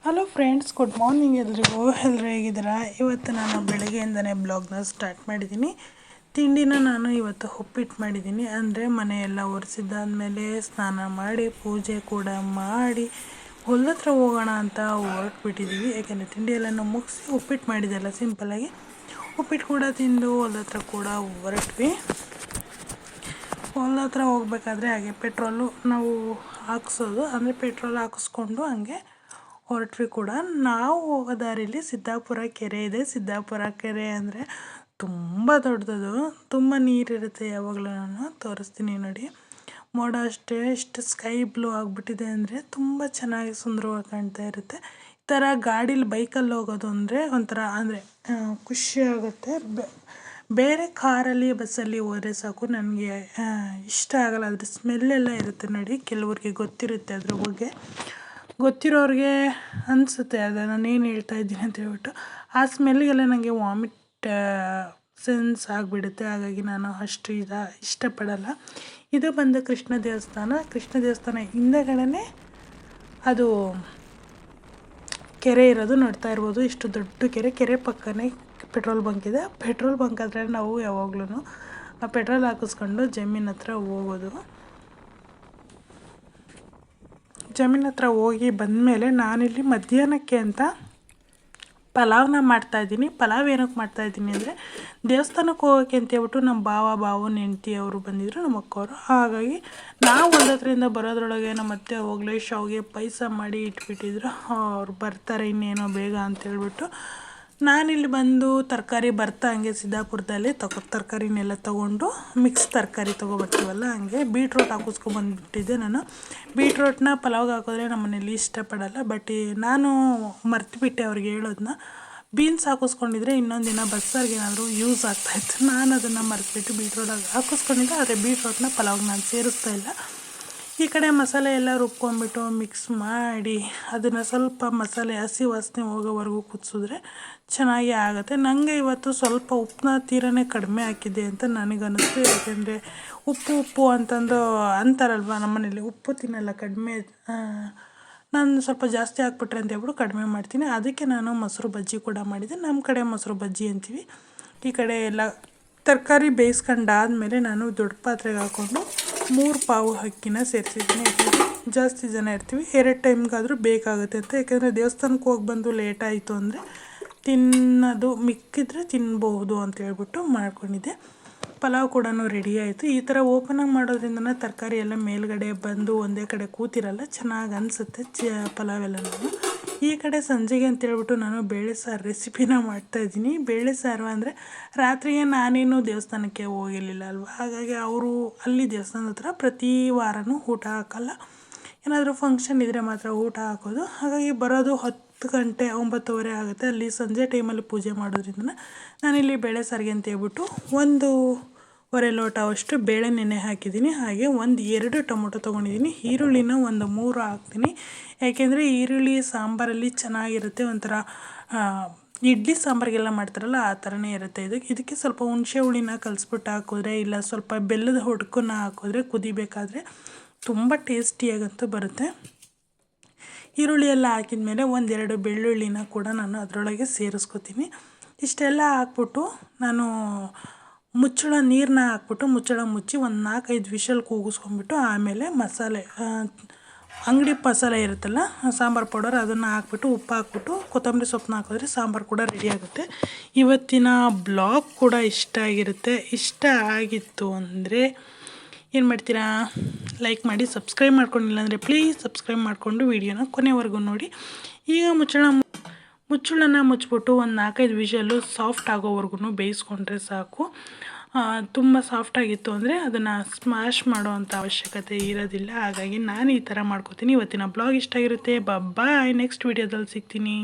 Hello friends, good morning ಎಲ್ರಿಗೂ. ಎಲ್ಲರೂ ಹೇಗಿದ್ದೀರಾ? ಇವತ್ತು ನಾನು ಬೆಳಗ್ಗೆಯಿಂದನೇ ಬ್ಲಾಗ್ನ ಸ್ಟಾರ್ಟ್ ಮಾಡಿದ್ದೀನಿ. ತಿಂಡಿನ ನಾನು ಇವತ್ತು ಉಪ್ಪಿಟ್ಟು ಮಾಡಿದ್ದೀನಿ. ಅಂದರೆ ಮನೆಯೆಲ್ಲ ಒರೆಸಿದ್ದಾದಮೇಲೆ ಸ್ನಾನ ಮಾಡಿ ಪೂಜೆ ಕೂಡ ಮಾಡಿ ಹೊಲದ ಹತ್ರ ಹೋಗೋಣ ಅಂತ ಹೊರಟ್ಬಿಟ್ಟಿದ್ದೀವಿ. ಯಾಕೆಂದರೆ ತಿಂಡಿ ಎಲ್ಲ ಮುಗಿಸಿ ಉಪ್ಪಿಟ್ಟು ಮಾಡಿದ್ದೆಲ್ಲ ಸಿಂಪಲ್ಲಾಗಿ ಉಪ್ಪಿಟ್ಟು ಕೂಡ ತಿಂದು ಹೊಲದ ಹತ್ರ ಕೂಡ ಹೊರಟ್ವಿ. ಹೊಲದ ಹತ್ರ ಹೋಗ್ಬೇಕಾದ್ರೆ ಹಾಗೆ ಪೆಟ್ರೋಲು ನಾವು ಹಾಕ್ಸೋದು, ಅಂದರೆ ಪೆಟ್ರೋಲ್ ಹಾಕಿಸ್ಕೊಂಡು ಹಂಗೆ ಹೊರಟ್ವಿ ಕೂಡ. ನಾವು ಹೋಗೋ ದಾರಿಲಿ ಸಿದ್ದಾಪುರ ಕೆರೆ ಇದೆ. ಸಿದ್ದಾಪುರ ಕೆರೆ ಅಂದರೆ ತುಂಬ ದೊಡ್ಡದು, ತುಂಬ ನೀರಿರುತ್ತೆ. ಯಾವಾಗಲೂ ನಾನು ತೋರಿಸ್ತೀನಿ ನೋಡಿ. ಮೋಡ ಅಷ್ಟೇ ಎಷ್ಟು ಸ್ಕೈ ಬ್ಲೂ ಆಗಿಬಿಟ್ಟಿದೆ ಅಂದರೆ ತುಂಬ ಚೆನ್ನಾಗಿ ಸುಂದರವಾಗಿ ಕಾಣ್ತಾ ಇರುತ್ತೆ. ಈ ಥರ ಗಾಡೀಲಿ ಬೈಕಲ್ಲಿ ಹೋಗೋದು ಅಂದರೆ ಒಂಥರ ಅಂದರೆ ಖುಷಿ ಆಗುತ್ತೆ. ಬೇರೆ ಕಾರಲ್ಲಿ ಬಸ್ಸಲ್ಲಿ ಹೋದರೆ ಸಾಕು, ನನಗೆ ಇಷ್ಟ ಆಗಲ್ಲ. ಅದ್ರ ಸ್ಮೆಲ್ಲೆಲ್ಲ ಇರುತ್ತೆ ನೋಡಿ. ಕೆಲವ್ರಿಗೆ ಗೊತ್ತಿರುತ್ತೆ ಅದ್ರ ಬಗ್ಗೆ, ಗೊತ್ತಿರೋರಿಗೆ ಅನಿಸುತ್ತೆ ಅದು ನಾನೇನು ಹೇಳ್ತಾ ಇದ್ದೀನಿ ಅಂತ ಹೇಳ್ಬಿಟ್ಟು. ಆ ಸ್ಮೆಲ್ಗೆಲ್ಲ ನನಗೆ ವಾಮಿಟ್ ಸೆನ್ಸ್ ಆಗಿಬಿಡುತ್ತೆ. ಹಾಗಾಗಿ ನಾನು ಅಷ್ಟು ಇಷ್ಟಪಡಲ್ಲ. ಇದು ಬಂದು ಕೃಷ್ಣ ದೇವಸ್ಥಾನ ಹಿಂದೆಗಡೆ ಅದು ಕೆರೆ ಇರೋದು ನೋಡ್ತಾ ಇರ್ಬೋದು. ಇಷ್ಟು ದೊಡ್ಡ ಕೆರೆ ಪಕ್ಕನೇ ಪೆಟ್ರೋಲ್ ಬಂಕ್ ಇದೆ. ಪೆಟ್ರೋಲ್ ಬಂಕ್ ಆದರೆ ನಾವು ಯಾವಾಗ್ಲೂ ಪೆಟ್ರೋಲ್ ಹಾಕಿಸ್ಕೊಂಡು ಜಮೀನ್ ಹತ್ರ ಹೋಗೋದು. ಜಮೀನ್ ಹತ್ರ ಹೋಗಿ ಬಂದಮೇಲೆ ನಾನಿಲ್ಲಿ ಮಧ್ಯಾಹ್ನಕ್ಕೆ ಅಂತ ಪಲಾವ್ನ ಮಾಡ್ತಾಯಿದ್ದೀನಿ. ಪಲಾವ್ ಏನಕ್ಕೆ ಮಾಡ್ತಾಯಿದ್ದೀನಿ ಅಂದರೆ ದೇವಸ್ಥಾನಕ್ಕೆ ಹೋಗೋಕ್ಕೆ ಅಂತ ಹೇಳ್ಬಿಟ್ಟು ನಮ್ಮ ಭಾವನ ಹೆಂಡ್ತಿ ಅವರು ಬಂದಿದ್ದರು, ನಮ್ಮ ಅಕ್ಕವರು. ಹಾಗಾಗಿ ನಾವು ಒಂದತ್ರದಿಂದ ಬರೋದ್ರೊಳಗೆ ನಮ್ಮ ಅತ್ತೆ ಹೋಗಲೇ ಶಾವಿಗೆ ಪಾಯಸ ಮಾಡಿ ಇಟ್ಬಿಟ್ಟಿದ್ರು. ಅವ್ರು ಬರ್ತಾರೆ ಇನ್ನೇನೋ ಬೇಗ ಅಂತೇಳ್ಬಿಟ್ಟು ನಾನಿಲ್ಲಿ ಬಂದು ತರಕಾರಿ ಬರ್ತಾ ಹಂಗೆ ಸಿದ್ದಾಪುರದಲ್ಲಿ ತರಕಾರಿನೆಲ್ಲ ತೊಗೊಂಡು ಮಿಕ್ಸ್ ತರಕಾರಿ ತೊಗೊಬರ್ತೀವಲ್ಲ, ಹಂಗೆ ಬೀಟ್ರೋಟ್ ಹಾಕಿಸ್ಕೊಂಬಂದ್ಬಿಟ್ಟಿದ್ದೆ ನಾನು. ಬೀಟ್ರೋಟ್ನ ಪಲಾವ್ಗೆ ಹಾಕಿದ್ರೆ ನಮ್ಮ ಮನೇಲಿ ಇಷ್ಟಪಡಲ್ಲ. ಬಟ್ ನಾನು ಮರ್ತುಬಿಟ್ಟೆ ಅವ್ರಿಗೆ ಹೇಳೋದನ್ನ. ಬೀನ್ಸ್ ಹಾಕಿಸ್ಕೊಂಡಿದ್ರೆ ಇನ್ನೊಂದು ದಿನ ಬಸ್ಸಾರಿಗೆ ಏನಾದರೂ ಯೂಸ್ ಆಗ್ತಾಯಿತ್ತು. ನಾನು ಅದನ್ನು ಮರೆತುಬಿಟ್ಟು ಬೀಟ್ರೋಟ್ ಹಾಕಿಸ್ಕೊಂಡಿದ್ದೆ. ಆದರೆ ಬೀಟ್ರೋಟ್ನ ಪಲಾವ್ಗೆ ನಾನು ಸೇರಿಸ್ತಾ ಇಲ್ಲ. ಈ ಕಡೆ ಮಸಾಲೆ ಎಲ್ಲ ರುಬ್ಕೊಂಡ್ಬಿಟ್ಟು ಮಿಕ್ಸ್ ಮಾಡಿ ಅದನ್ನು ಸ್ವಲ್ಪ ಮಸಾಲೆ ಹಸಿ ವಾಸನೆ ಹೋಗೋವರೆಗೂ ಕುದಿಸಿದ್ರೆ ಚೆನ್ನಾಗಿ ಆಗುತ್ತೆ. ನನಗೆ ಇವತ್ತು ಸ್ವಲ್ಪ ಉಪ್ಪನ್ನ ತೀರನೇ ಕಡಿಮೆ ಹಾಕಿದ್ದೆ ಅಂತ ನನಗನ್ನಿಸ್ತು. ಯಾಕೆಂದರೆ ಉಪ್ಪು ಅಂತಂದು ಅಂತಾರಲ್ವ, ನಮ್ಮನೇಲಿ ಉಪ್ಪು ತಿನ್ನಲ್ಲ, ಕಡಿಮೆ. ನಾನು ಸ್ವಲ್ಪ ಜಾಸ್ತಿ ಹಾಕ್ಬಿಟ್ರೆ ಅಂತ ಹೇಳ್ಬಿಟ್ಟು ಕಡಿಮೆ ಮಾಡ್ತೀನಿ. ಅದಕ್ಕೆ ನಾನು ಮೊಸರು ಬಜ್ಜಿ ಕೂಡ ಮಾಡಿದ್ದೆ. ನಮ್ಮ ಕಡೆ ಮೊಸರು ಬಜ್ಜಿ ಅಂತೀವಿ. ಈ ಕಡೆ ಎಲ್ಲ ತರಕಾರಿ ಬೇಯಿಸ್ಕೊಂಡಾದ್ಮೇಲೆ ನಾನು ದೊಡ್ಡ ಪಾತ್ರೆಗೆ ಹಾಕ್ಕೊಂಡು 3 ಪಾವು ಅಕ್ಕಿನ ಸೇರಿಸಿದ್ದೀನಿ. ಯಾಕೆಂದರೆ ಜಾಸ್ತಿ ಜನ ಇರ್ತೀವಿ, 2 ಟೈಮ್ಗಾದರೂ ಬೇಕಾಗುತ್ತೆ ಅಂತ. ಯಾಕೆಂದರೆ ದೇವಸ್ಥಾನಕ್ಕೆ ಹೋಗಿ ಬಂದು ಲೇಟ್ ಆಯಿತು ಅಂದರೆ ತಿನ್ನೋದು ಮಿಕ್ಕಿದ್ರೆ ತಿನ್ಬಹುದು ಅಂತ ಹೇಳ್ಬಿಟ್ಟು ಮಾಡ್ಕೊಂಡಿದ್ದೆ. ಪಲಾವ್ ಕೂಡ ರೆಡಿ ಆಯಿತು. ಈ ಥರ ಓಪನಾಗಿ ಮಾಡೋದ್ರಿಂದ ತರಕಾರಿ ಎಲ್ಲ ಮೇಲ್ಗಡೆ ಬಂದು ಒಂದೇ ಕಡೆ ಕೂತಿರಲ್ಲ, ಚೆನ್ನಾಗಿ ಅನಿಸುತ್ತೆ ಪಲಾವೆಲ್ಲ. ಈ ಕಡೆ ಸಂಜೆಗೆ ಅಂತೇಳ್ಬಿಟ್ಟು ನಾನು ಬೇಳೆ ಸಾರು ರೆಸಿಪಿನ ಮಾಡ್ತಾಯಿದ್ದೀನಿ. ಬೇಳೆ ಸಾರು ಅಂದರೆ ರಾತ್ರಿಗೆ ನಾನೇನು ದೇವಸ್ಥಾನಕ್ಕೆ ಹೋಗಿರಲಿಲ್ಲ ಅಲ್ವ, ಹಾಗಾಗಿ ಅವರು ಅಲ್ಲಿ ದೇವಸ್ಥಾನದ ಹತ್ರ ಪ್ರತಿ ವಾರವೂ ಊಟ ಹಾಕಲ್ಲ. ಏನಾದರೂ ಫಂಕ್ಷನ್ ಇದ್ದರೆ ಮಾತ್ರ ಊಟ ಹಾಕೋದು. ಹಾಗಾಗಿ ಬರೋದು 10 ಗಂಟೆ 9:30 ಆಗುತ್ತೆ. ಅಲ್ಲಿ ಸಂಜೆ ಟೈಮಲ್ಲಿ ಪೂಜೆ ಮಾಡೋದ್ರಿಂದ ನಾನಿಲ್ಲಿ ಬೇಳೆ ಸಾರಿಗೆ ಅಂತ ಹೇಳ್ಬಿಟ್ಟು 1.5 ಲೋಟ ಅಷ್ಟು ಬೇಳೆ ನೆನೆ ಹಾಕಿದ್ದೀನಿ. ಹಾಗೆ 2 ಟೊಮೊಟೊ ತೊಗೊಂಡಿದ್ದೀನಿ. ಈರುಳ್ಳಿನ 3 ಹಾಕ್ತೀನಿ. ಯಾಕೆಂದರೆ ಈರುಳ್ಳಿ ಸಾಂಬಾರಲ್ಲಿ ಚೆನ್ನಾಗಿರುತ್ತೆ. ಒಂಥರ ಇಡ್ಲಿ ಸಾಂಬಾರಿಗೆಲ್ಲ ಮಾಡ್ತಾರಲ್ಲ ಆ ಥರನೇ ಇರುತ್ತೆ. ಇದಕ್ಕೆ ಸ್ವಲ್ಪ ಹುಣಸೆ ಹುಳಿನ ಕಲಿಸ್ಬಿಟ್ಟು ಹಾಕಿದ್ರೆ, ಇಲ್ಲ ಸ್ವಲ್ಪ ಬೆಲ್ಲದ ಹೊಡ್ಕನ್ನ ಹಾಕಿದ್ರೆ ಕುದಿಬೇಕಾದ್ರೆ ತುಂಬ ಟೇಸ್ಟಿಯಾಗಂತೂ ಬರುತ್ತೆ. ಈರುಳ್ಳಿ ಎಲ್ಲ ಹಾಕಿದ ಮೇಲೆ 1-2 ಬೆಳ್ಳುಳ್ಳಿನ ಕೂಡ ನಾನು ಅದರೊಳಗೆ ಸೇರಿಸ್ಕೊತೀನಿ. ಇಷ್ಟೆಲ್ಲ ಹಾಕ್ಬಿಟ್ಟು ನಾನು ನೀರನ್ನ ಹಾಕ್ಬಿಟ್ಟು ಮುಚ್ಚಳ ಮುಚ್ಚಿ 4-5 ವಿಷಲ್ ಕೂಗಿಸ್ಕೊಂಡ್ಬಿಟ್ಟು ಆಮೇಲೆ ಮಸಾಲೆ, ಅಂಗಡಿ ಮಸಾಲೆ ಇರುತ್ತಲ್ಲ ಸಾಂಬಾರು ಪೌಡರ್, ಅದನ್ನು ಹಾಕ್ಬಿಟ್ಟು ಉಪ್ಪು ಹಾಕ್ಬಿಟ್ಟು ಕೊತ್ತಂಬರಿ ಸೊಪ್ಪನ್ನ ಹಾಕಿದ್ರೆ ಸಾಂಬಾರು ಕೂಡ ರೆಡಿ ಆಗುತ್ತೆ. ಇವತ್ತಿನ ಬ್ಲಾಗ್ ಕೂಡ ಇಷ್ಟ ಆಗಿತ್ತು ಅಂದರೆ ಏನು ಮಾಡ್ತೀರಾ, ಲೈಕ್ ಮಾಡಿ, ಸಬ್ಸ್ಕ್ರೈಬ್ ಮಾಡ್ಕೊಂಡಿಲ್ಲ ಅಂದರೆ ಪ್ಲೀಸ್ ಸಬ್ಸ್ಕ್ರೈಬ್ ಮಾಡಿಕೊಂಡು ವಿಡಿಯೋನ ಕೊನೆವರೆಗೂ ನೋಡಿ. ಈಗ ಮುಚ್ಚಳನ ಮುಚ್ಚಿಬಿಟ್ಟು 4-5 ವಿಷಲು ಸಾಫ್ಟ್ ಆಗೋವರೆಗೂ ಬೇಯಿಸ್ಕೊಂಡ್ರೆ ಸಾಕು. ತುಂಬ ಸಾಫ್ಟಾಗಿತ್ತು ಅಂದರೆ ಅದನ್ನು ಸ್ಮ್ಯಾಶ್ ಮಾಡೋವಂಥ ಅವಶ್ಯಕತೆ ಇರೋದಿಲ್ಲ. ಹಾಗಾಗಿ ನಾನು ಈ ಥರ ಮಾಡ್ಕೋತೀನಿ. ಇವತ್ತಿನ ಬ್ಲಾಗ್ ಇಷ್ಟ ಆಗಿರುತ್ತೆ. ಬಾಯ್, ನೆಕ್ಸ್ಟ್ ವಿಡಿಯೋದಲ್ಲಿ ಸಿಗ್ತೀನಿ.